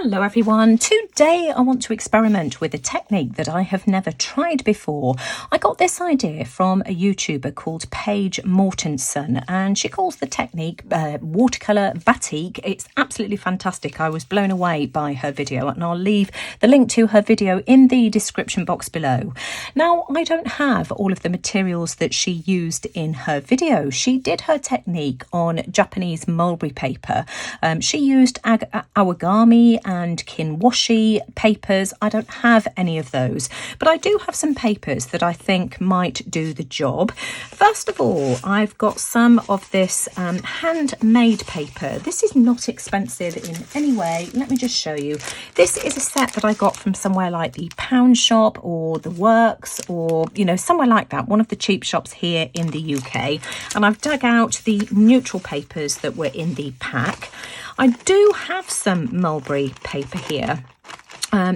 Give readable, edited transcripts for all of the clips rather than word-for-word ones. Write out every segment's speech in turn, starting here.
Hello everyone, today I want to experiment with a technique that I have never tried before. I got this idea from a YouTuber called Paige Mortensen, and she calls the technique watercolour batik. It's absolutely fantastic. I was blown away by her video, and I'll leave the link to her video in the description box below. Now, I don't have all of the materials that she used in her video. She did her technique on Japanese mulberry paper. She used awagami and kinwashi papers. I don't have any of those, but I do have some papers that I think might do the job. First of all, I've got some of this handmade paper. This is not expensive in any way. Let me just show you. This is a set that I got from somewhere like the Pound Shop or the Works, or somewhere like that, one of the cheap shops here in the UK. And I've dug out the neutral papers that were in the pack. I do have some mulberry paper here.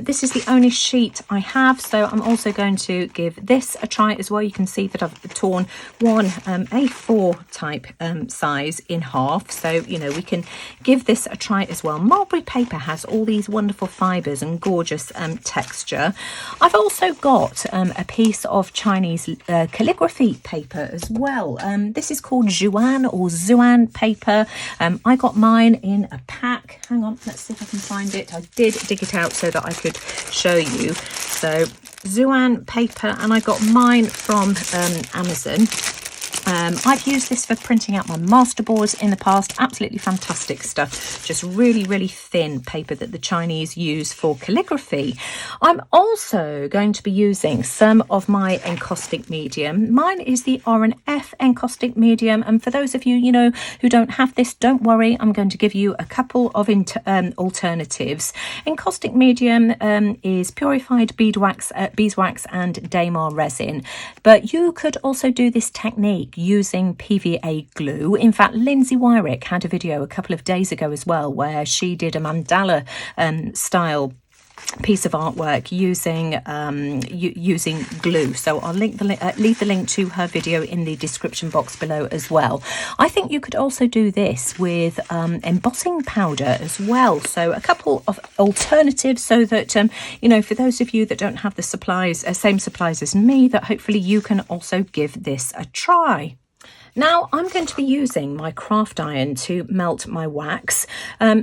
This is the only sheet I have, so I'm also going to give this a try as well. You can see that I've torn one A4 type size in half, so we can give this a try as well. Mulberry paper has all these wonderful fibres and gorgeous texture. I've also got a piece of Chinese calligraphy paper as well. This is called Zuan paper. I got mine in a pack. Hang on, let's see if I can find it. I did dig it out so that I could show you. So Zuan paper, and I got mine from Amazon. I've used this for printing out my masterboards in the past. Absolutely fantastic stuff. Just really thin paper that the Chinese use for calligraphy. I'm also going to be using some of my encaustic medium. Mine is the R&F encaustic medium, and for those of you who don't have this, don't worry, I'm going to give you a couple of alternatives. Encaustic medium is purified beeswax and Damar resin, but you could also do this technique using PVA glue. In fact, Lindsay Wyrick had a video a couple of days ago as well where she did a mandala style piece of artwork using using glue. So I'll leave the link to her video in the description box below as well. I think you could also do this with embossing powder as well. So a couple of alternatives, so that for those of you that don't have the same supplies as me, that hopefully you can also give this a try. Now, I'm going to be using my craft iron to melt my wax.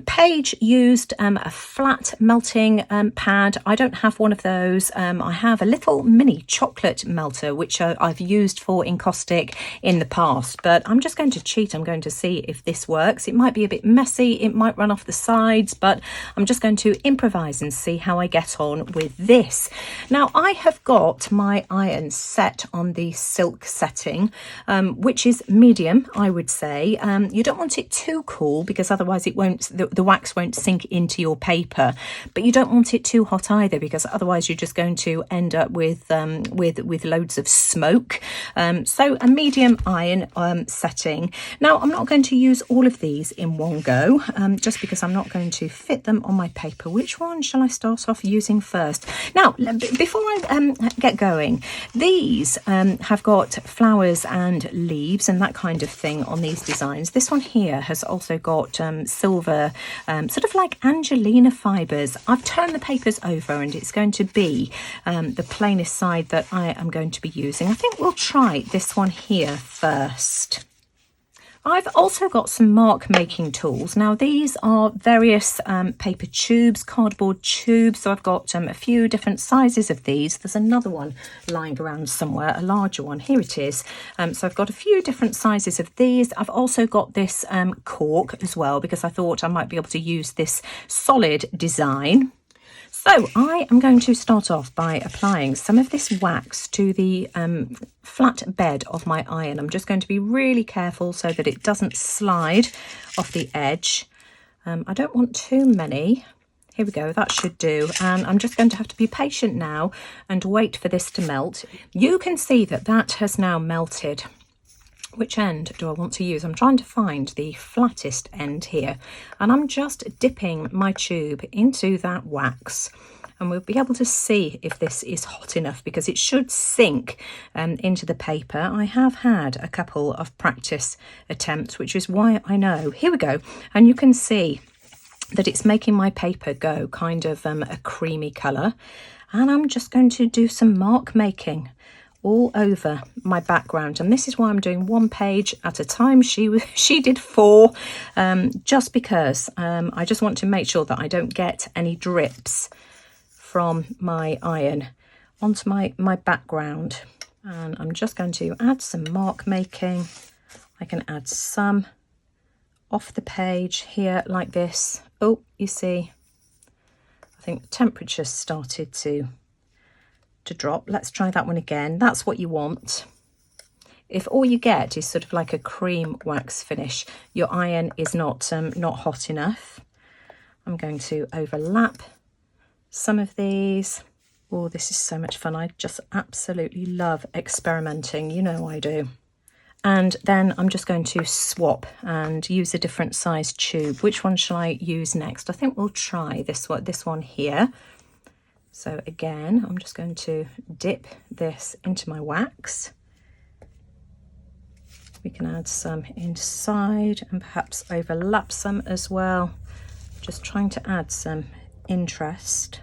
Paige used a flat melting pad. I don't have one of those. I have a little mini chocolate melter, which I've used for encaustic in the past, but I'm just going to cheat. I'm going to see if this works. It might be a bit messy. It might run off the sides, but I'm just going to improvise and see how I get on with this. Now, I have got my iron set on the silk setting, which is medium, I would say. You don't want it too cool because otherwise it won't, the wax won't sink into your paper, but you don't want it too hot either because otherwise you're just going to end up with loads of smoke. So a medium iron setting. Now, I'm not going to use all of these in one go, just because I'm not going to fit them on my paper. Which one shall I start off using first? Now, before I get going, these have got flowers and leaves and that kind of thing on these designs. This one here has also got silver, sort of like Angelina fibres. I've turned the papers over and it's going to be the plainest side that I am going to be using. I think we'll try this one here first. I've also got some mark making tools. Now, these are various paper tubes, cardboard tubes. So I've got a few different sizes of these. There's another one lying around somewhere, a larger one. Here it is. So I've got a few different sizes of these. I've also got this cork as well, because I thought I might be able to use this solid design. So I am going to start off by applying some of this wax to the flat bed of my iron. I'm just going to be really careful so that it doesn't slide off the edge. I don't want too many. Here we go, that should do. And I'm just going to have to be patient now and wait for this to melt. You can see that that has now melted. Which end do I want to use? I'm trying to find the flattest end here, and I'm just dipping my tube into that wax, and we'll be able to see if this is hot enough, because it should sink into the paper. I have had a couple of practice attempts, which is why I know. Here we go, and you can see that it's making my paper go kind of a creamy colour. And I'm just going to do some mark making all over my background, and this is why I'm doing one page at a time. She did 4, just because I just want to make sure that I don't get any drips from my iron onto my background. And I'm just going to add some mark making. I can add some off the page here like this. Oh, you see, I think the temperature started to drop. Let's try that one again. That's what you want. If all you get is sort of like a cream wax finish, your iron is not hot enough. I'm going to overlap some of these. Oh, this is so much fun. I just absolutely love experimenting. You know I do. And then I'm just going to swap and use a different size tube. Which one shall I use next? I think we'll try this one here. So again, I'm just going to dip this into my wax. We can add some inside and perhaps overlap some as well. Just trying to add some interest.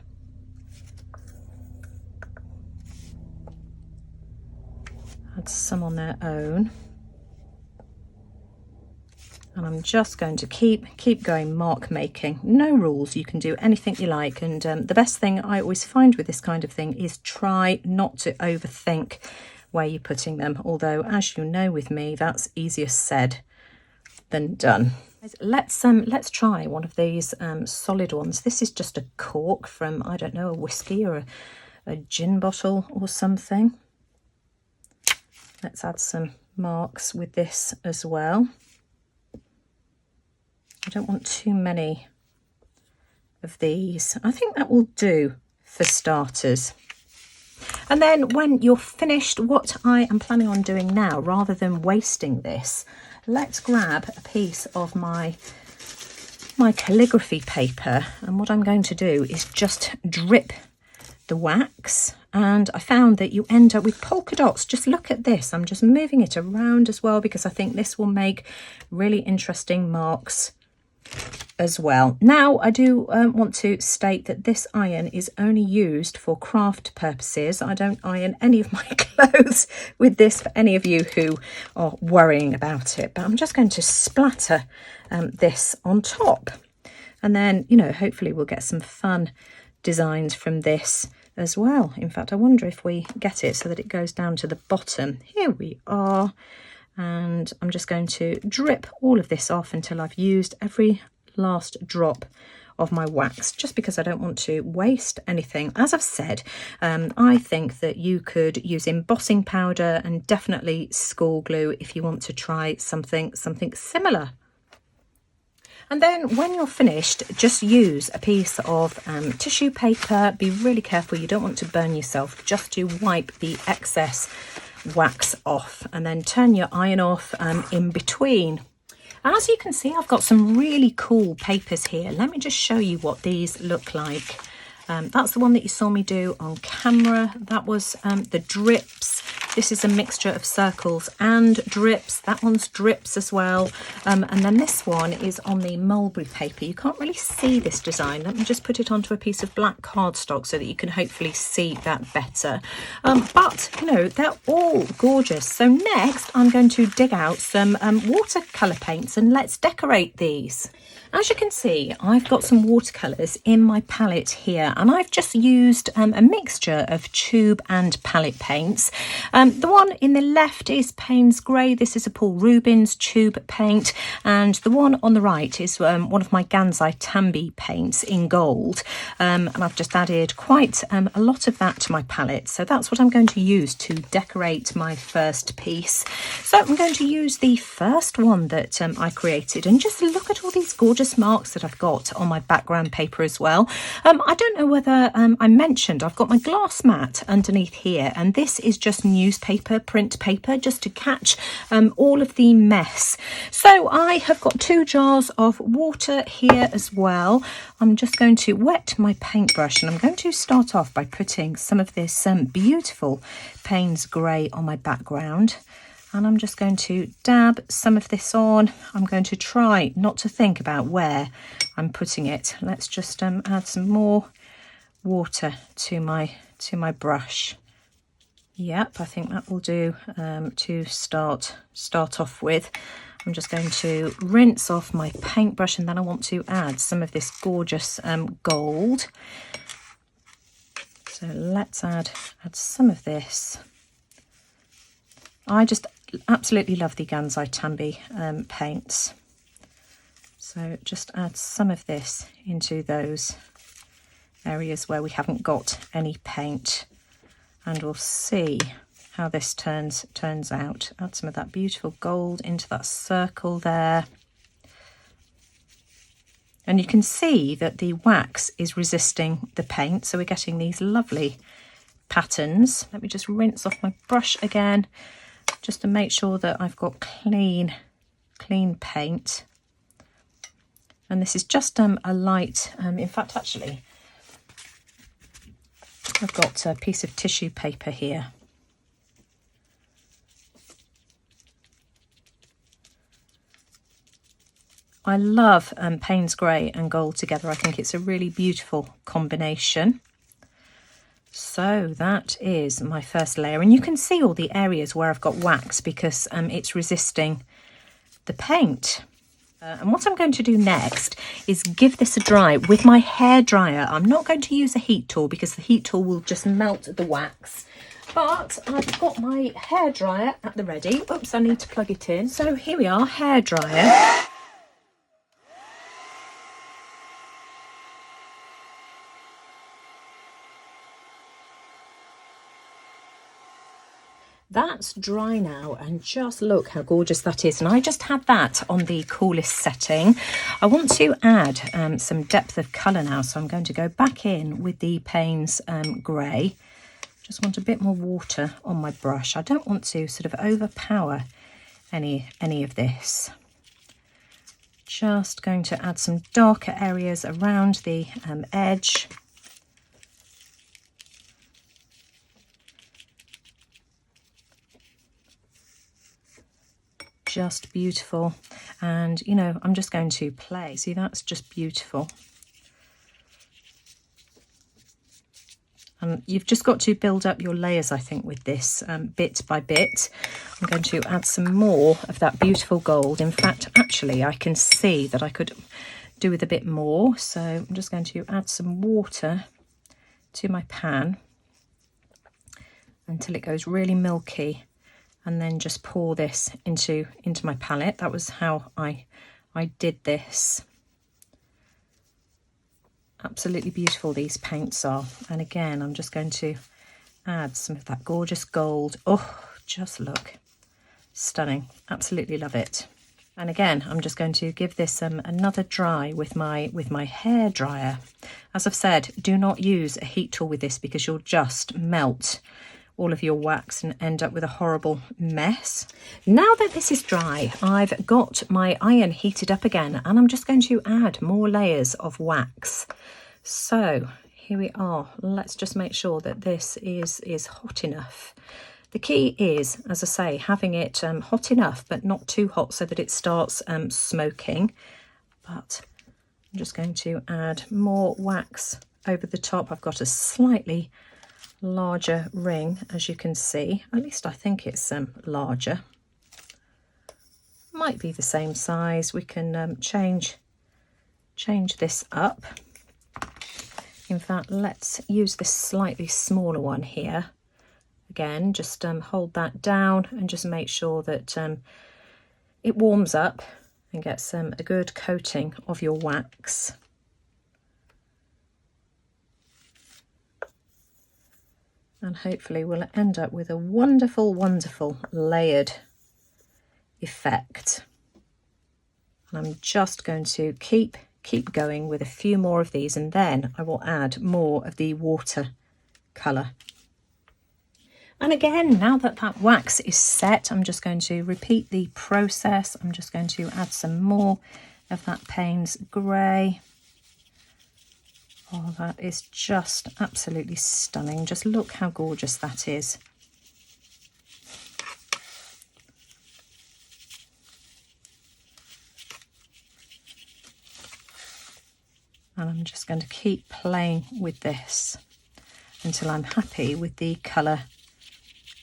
Add some on their own. And I'm just going to keep going mark making. No rules, you can do anything you like. And the best thing I always find with this kind of thing is try not to overthink where you're putting them. Although, as you know with me, that's easier said than done. Let's try one of these solid ones. This is just a cork from, I don't know, a whiskey or a gin bottle or something. Let's add some marks with this as well. I don't want too many of these. I think that will do for starters. And then when you're finished, what I am planning on doing now, rather than wasting this, let's grab a piece of my calligraphy paper, and what I'm going to do is just drip the wax. And I found that you end up with polka dots. Just look at this. I'm just moving it around as well because I think this will make really interesting marks as well. Now, I do want to state that this iron is only used for craft purposes. I don't iron any of my clothes with this for any of you who are worrying about it. But I'm just going to splatter this on top. And then, you know, hopefully we'll get some fun designs from this as well. In fact, I wonder if we get it so that it goes down to the bottom. Here we are. And I'm just going to drip all of this off until I've used every last drop of my wax, just because I don't want to waste anything. As I've said, I think that you could use embossing powder and definitely school glue if you want to try something similar. And then when you're finished, just use a piece of tissue paper. Be really careful, you don't want to burn yourself, just to wipe the excess wax off, and then turn your iron off in between. As you can see, I've got some really cool papers here. Let me just show you what these look like. That's the one that you saw me do on camera. That was the drips. This is a mixture of circles and drips. That one's drips as well. And then this one is on the mulberry paper. You can't really see this design. Let me just put it onto a piece of black cardstock so that you can hopefully see that better. But, you know, they're all gorgeous. So next, I'm going to dig out some watercolour paints and let's decorate these. As you can see, I've got some watercolours in my palette here, and I've just used a mixture of tube and palette paints. The one in the left is Payne's Grey. This is a Paul Rubens tube paint, and the one on the right is one of my Gansai Tambi paints in gold. And I've just added quite a lot of that to my palette, so that's what I'm going to use to decorate my first piece. So I'm going to use the first one that I created, and just look at all these gorgeous marks that I've got on my background paper as well. I don't know whether I mentioned I've got my glass mat underneath here, and this is just newspaper, print paper, just to catch all of the mess. So I have got 2 jars of water here as well. I'm just going to wet my paintbrush, and I'm going to start off by putting some of this beautiful Payne's Grey on my background. and I'm just going to dab some of this on. I'm going to try not to think about where I'm putting it. Let's just add some more water to my brush. Yep, I think that will do to start off with. I'm just going to rinse off my paintbrush, and then I want to add some of this gorgeous gold. So let's add some of this. I just absolutely love the Gansai Tambi paints. So just add some of this into those areas where we haven't got any paint, and we'll see how this turns out. Add some of that beautiful gold into that circle there. And you can see that the wax is resisting the paint, so we're getting these lovely patterns. Let me just rinse off my brush again, just to make sure that I've got clean paint. And this is just a light, in fact, actually, I've got a piece of tissue paper here. I love Payne's Grey and gold together. I think it's a really beautiful combination. So that is my first layer, and you can see all the areas where I've got wax because it's resisting the paint. And what I'm going to do next is give this a dry with my hairdryer. I'm not going to use a heat tool because the heat tool will just melt the wax. But I've got my hairdryer at the ready. Oops, I need to plug it in. So here we are, hairdryer. That's dry now, and just look how gorgeous that is. And I just had that on the coolest setting. I want to add some depth of colour now, so I'm going to go back in with the Payne's Grey. Just want a bit more water on my brush. I don't want to sort of overpower any of this. Just going to add some darker areas around the edge. Just beautiful. And you know, I'm just going to play. See, that's just beautiful. And you've just got to build up your layers, I think, with this bit by bit. I'm going to add some more of that beautiful gold. In fact, actually, I can see that I could do with a bit more. So I'm just going to add some water to my pan until it goes really milky, and then just pour this into my palette. That was how I did this. Absolutely beautiful these paints are. And again, I'm just going to add some of that gorgeous gold. Oh, just look. Stunning. Absolutely love it. And again, I'm just going to give this another dry with my hair dryer. As I've said, do not use a heat tool with this because you'll just melt all of your wax and end up with a horrible mess. Now that this is dry, I've got my iron heated up again, and I'm just going to add more layers of wax. So here we are. Let's just make sure that this is hot enough. The key is, as I say, having it hot enough but not too hot so that it starts smoking. But I'm just going to add more wax over the top. I've got a slightly larger ring, as you can see. At least I think it's larger. Might be the same size. We can change this up. In fact, let's use this slightly smaller one here. Again, just hold that down and just make sure that it warms up and gets a good coating of your wax. And hopefully we'll end up with a wonderful, wonderful layered effect. And I'm just going to keep going with a few more of these, and then I will add more of the water colour. And again, now that that wax is set, I'm just going to repeat the process. I'm just going to add some more of that Payne's Grey. Oh, that is just absolutely stunning. Just look how gorgeous that is. just going to keep playing with this until I'm happy with the colour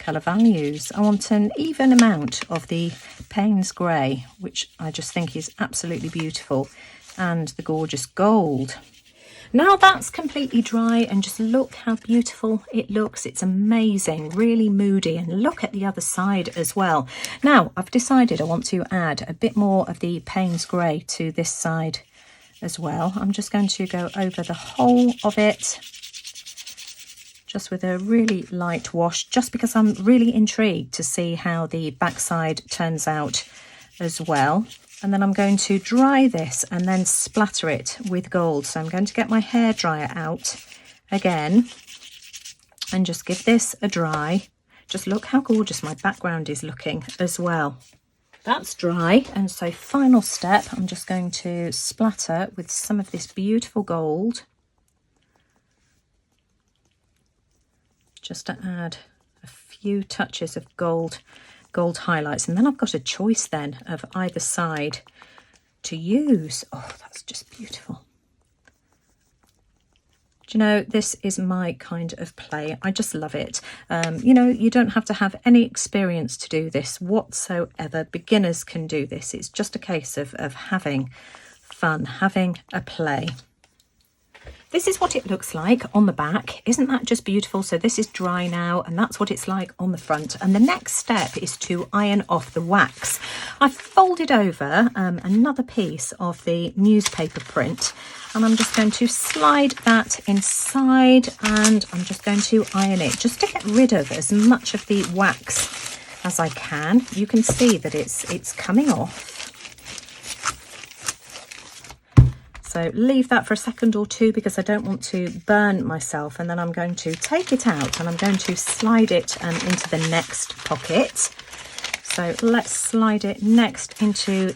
values. I want an even amount of the Payne's grey, which I just think is absolutely beautiful, and the gorgeous gold. Now that's completely dry, and just look how beautiful it looks. It's amazing, really moody, and look at the other side as well. Now I've decided I want to add a bit more of the Payne's grey to this side as well. I'm just going to go over the whole of it, just with a really light wash, just because I'm really intrigued to see how the backside turns out as well. And then I'm going to dry this and then splatter it with gold. So I'm going to get my hairdryer out again and just give this a dry. Just look how gorgeous my background is looking as well. That's dry, and so final step, I'm just going to splatter with some of this beautiful gold, just to add a few touches of gold highlights, and then I've got a choice then of either side to use. Oh, that's just beautiful. Do you know, this is my kind of play. I just love it. You know, you don't have to have any experience to do this whatsoever. Beginners can do this. It's just a case of having fun, having a play. This is what it looks like on the back. Isn't that just beautiful? So this is dry now, and that's what it's like on the front. And the next step is to iron off the wax. I've folded over another piece of the newspaper print, and I'm just going to slide that inside, and I'm just going to iron it just to get rid of as much of the wax as I can. You can see that it's coming off. So leave that for a second or two because I don't want to burn myself, and then I'm going to take it out and I'm going to slide it into the next pocket. So let's slide it next into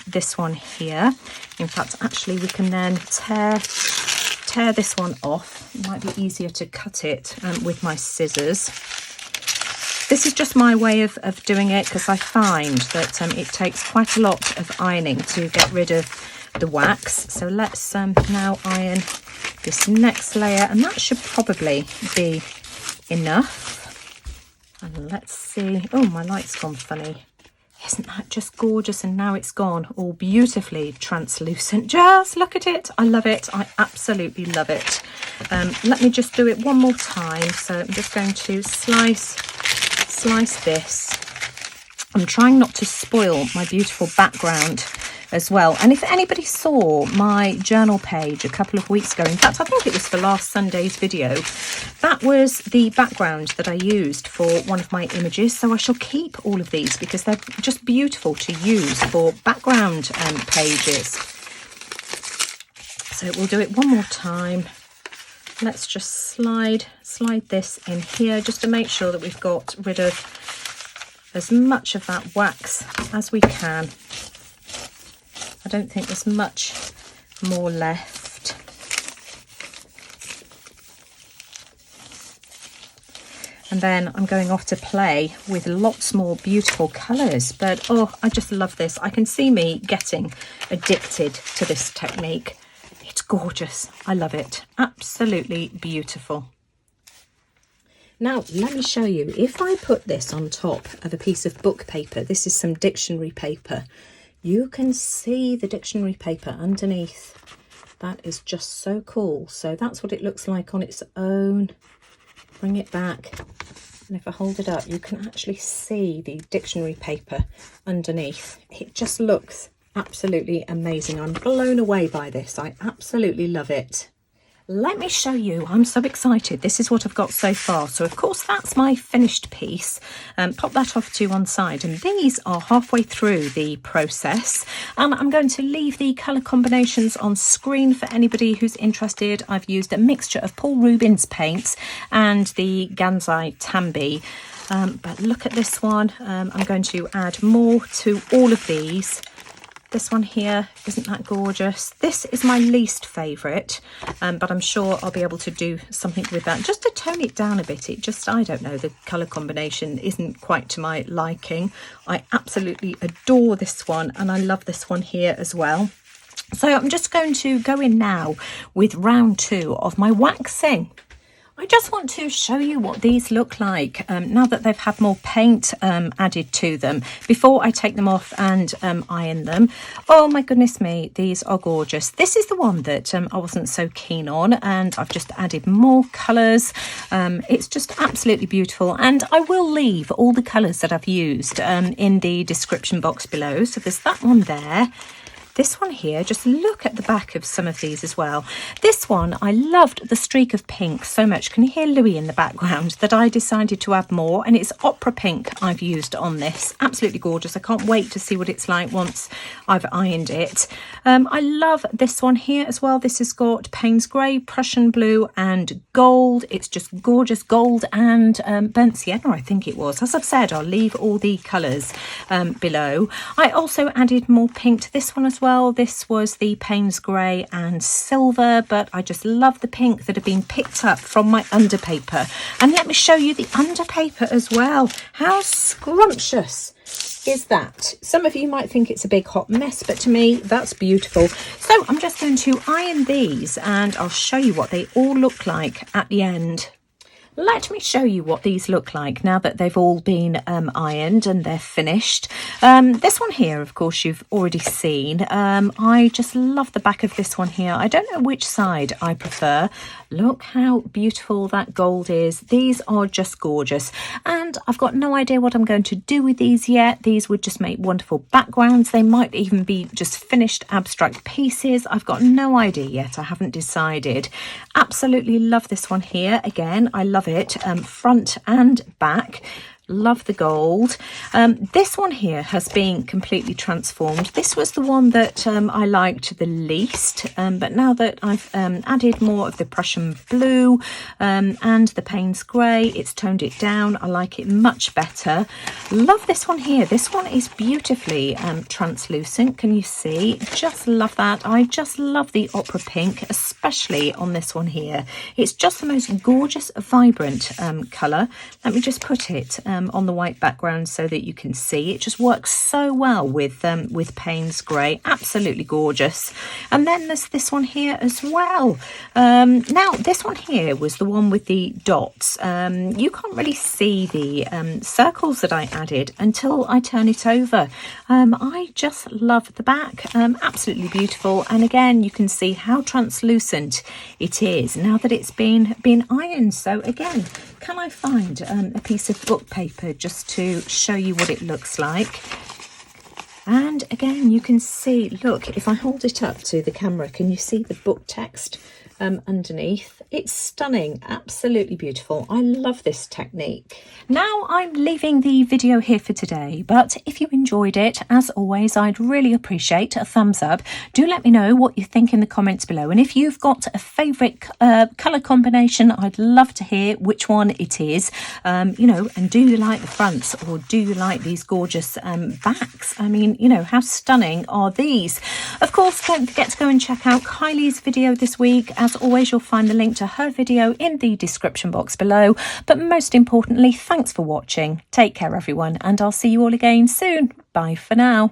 this one here. In fact, actually we can then tear this one off. It might be easier to cut it with my scissors. This is just my way of doing it because I find that it takes quite a lot of ironing to get rid of the wax. So let's now iron this next layer, and that should probably be enough. And let's see. Oh, my light's gone funny. Isn't that just gorgeous? And now it's gone all beautifully translucent. Just look at it. I love it. I absolutely love it. Let me just do it one more time. So I'm just going to slice this. I'm trying not to spoil my beautiful background as well. And if anybody saw my journal page a couple of weeks ago, in fact I think it was for last Sunday's video, that was the background that I used for one of my images. So I shall keep all of these because they're just beautiful to use for background pages. So we'll do it one more time. Let's just slide this in here just to make sure that we've got rid of as much of that wax as we can. I don't think there's much more left. And then I'm going off to play with lots more beautiful colours. But oh, I just love this. I can see me getting addicted to this technique. It's gorgeous. I love it. Absolutely beautiful. Now, let me show you. If I put this on top of a piece of book paper, this is some dictionary paper, you can see the dictionary paper underneath. That is just so cool. So that's what it looks like on its own. Bring it back. And if I hold it up, you can actually see the dictionary paper underneath. It just looks absolutely amazing. I'm blown away by this. I absolutely love it. Let me show you. I'm so excited. This is what I've got so far. So of course that's my finished piece. Pop that off to one side, and these are halfway through the process. I'm going to leave the colour combinations on screen for anybody who's interested. I've used a mixture of Paul Rubens paints and the Gansai Tambi. But look at this one. I'm going to add more to all of these. This one here, isn't that gorgeous? This is my least favourite, but I'm sure I'll be able to do something with that just to tone it down a bit. It just, I don't know, the colour combination isn't quite to my liking. I absolutely adore this one, and I love this one here as well. So I'm just going to go in now with round 2 of my waxing. I just want to show you what these look like now that they've had more paint added to them before I take them off and iron them. Oh my goodness me, these are gorgeous. This is the one that I wasn't so keen on, and I've just added more colours. It's just absolutely beautiful, and I will leave all the colours that I've used in the description box below. So there's that one there. This one here, just look at the back of some of these as well. This one, I loved the streak of pink so much. Can you hear Louis in the background? That I decided to add more, and it's opera pink I've used on this. Absolutely gorgeous. I can't wait to see what it's like once I've ironed it. I love this one here as well. This has got Payne's Grey, Prussian Blue and Gold. It's just gorgeous. Gold and burnt sienna, I think it was. As I've said, I'll leave all the colours below. I also added more pink to this one as well. This was the Payne's Grey and Silver, but I just love the pink that had been picked up from my underpaper. And let me show you the underpaper as well. How scrumptious is that? Some of you might think it's a big hot mess, but to me that's beautiful. So I'm just going to iron these, and I'll show you what they all look like at the end. Let me show you what these look like now that they've all been ironed and they're finished. This one here, of course, you've already seen. I just love the back of this one here. I don't know which side I prefer. Look how beautiful that gold is. These are just gorgeous. And I've got no idea what I'm going to do with these yet. These would just make wonderful backgrounds. They might even be just finished abstract pieces. I've got no idea yet. I haven't decided. Absolutely love this one here. Again, I love it front and back. Love the gold. This one here has been completely transformed. This was the one that I liked the least, but now that I've added more of the Prussian Blue and the Payne's Grey, it's toned it down. I like it much better. Love this one here. This one is beautifully translucent. Can you see? Just love that. I just love the opera pink, especially on this one here. It's just the most gorgeous, vibrant colour. Let me just put it on the white background so that you can see. It just works so well with Payne's Grey. Absolutely gorgeous. And then there's this one here as well. Now this one here was the one with the dots. You can't really see the circles that I added until I turn it over. I just love the back. Absolutely beautiful. And again, you can see how translucent it is now that it's been ironed. So again, can I find a piece of book paper just to show you what it looks like? And again, you can see, look, if I hold it up to the camera, can you see the book text underneath? It's stunning, absolutely beautiful. I love this technique. Now I'm leaving the video here for today, but if you enjoyed it, as always, I'd really appreciate a thumbs up. Do let me know what you think in the comments below, and if you've got a favourite colour combination, I'd love to hear which one it is. You know, and do you like the fronts, or do you like these gorgeous backs? I mean, you know, how stunning are these? Of course, don't forget to go and check out Kylie's video this week. As always, you'll find the link to her video in the description box below. But most importantly, thanks for watching. Take care, everyone, and I'll see you all again soon. Bye for now.